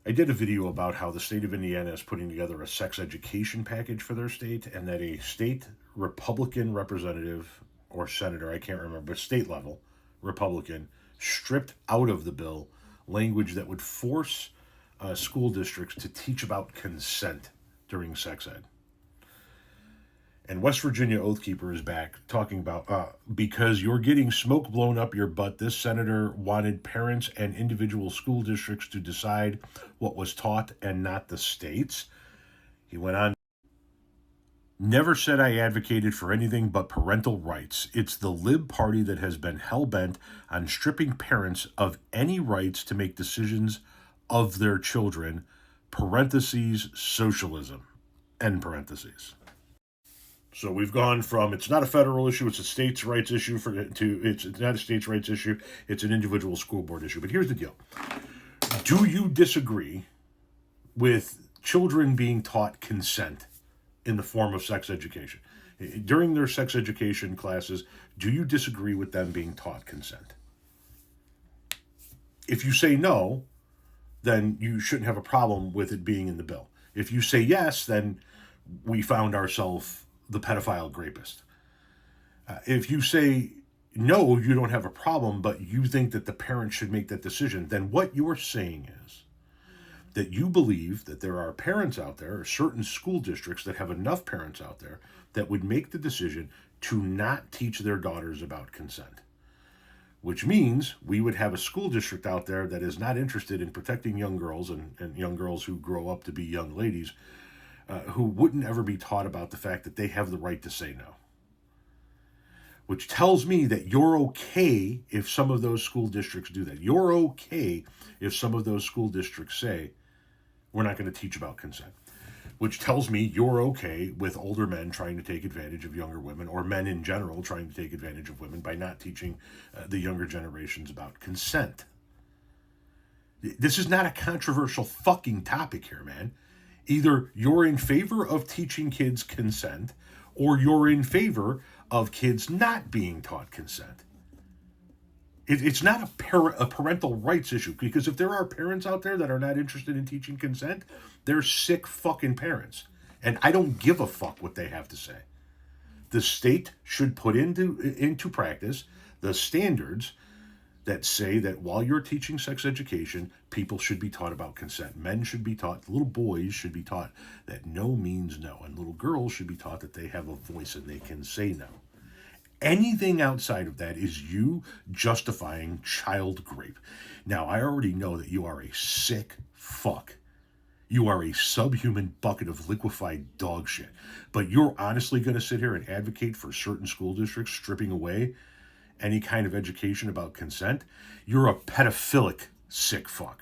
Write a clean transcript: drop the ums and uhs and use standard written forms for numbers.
I did a video about how the state of Indiana is putting together a sex education package for their state, and that a state Republican representative or senator, I can't remember, but state level Republican, stripped out of the bill language that would force school districts to teach about consent during sex ed. And West Virginia Oathkeeper is back talking about because you're getting smoke blown up your butt. This senator wanted parents and individual school districts to decide what was taught and not the states. He went on. Never said I advocated for anything but parental rights. It's the Lib Party that has been hell-bent on stripping parents of any rights to make decisions of their children. Parentheses, socialism. End parentheses. So we've gone from it's not a federal issue, it's a states' rights issue to it's not a states' rights issue, it's an individual school board issue. But here's the deal. Do you disagree with children being taught consent in the form of sex education? During their sex education classes, do you disagree with them being taught consent? If you say no, then you shouldn't have a problem with it being in the bill. If you say yes, then we found ourselves the pedophile rapist. If you say no, you don't have a problem, but you think that the parent should make that decision, then what you're saying is that you believe that there are parents out there, or certain school districts that have enough parents out there that would make the decision to not teach their daughters about consent. Which means we would have a school district out there that is not interested in protecting young girls and young girls who grow up to be young ladies, who wouldn't ever be taught about the fact that they have the right to say no. Which tells me that you're okay if some of those school districts do that. You're okay if some of those school districts say, we're not going to teach about consent. Which tells me you're okay with older men trying to take advantage of younger women, or men in general trying to take advantage of women by not teaching the younger generations about consent. This is not a controversial fucking topic here, man. Either you're in favor of teaching kids consent, or you're in favor of kids not being taught consent. It's not a parental rights issue, because if there are parents out there that are not interested in teaching consent, they're sick fucking parents. And I don't give a fuck what they have to say. The state should put into practice the standards that say that while you're teaching sex education, people should be taught about consent. Men should be taught, little boys should be taught that no means no, and little girls should be taught that they have a voice and they can say no. Anything outside of that is you justifying child rape. Now, I already know that you are a sick fuck. You are a subhuman bucket of liquefied dog shit. But you're honestly going to sit here and advocate for certain school districts stripping away any kind of education about consent? You're a pedophilic sick fuck.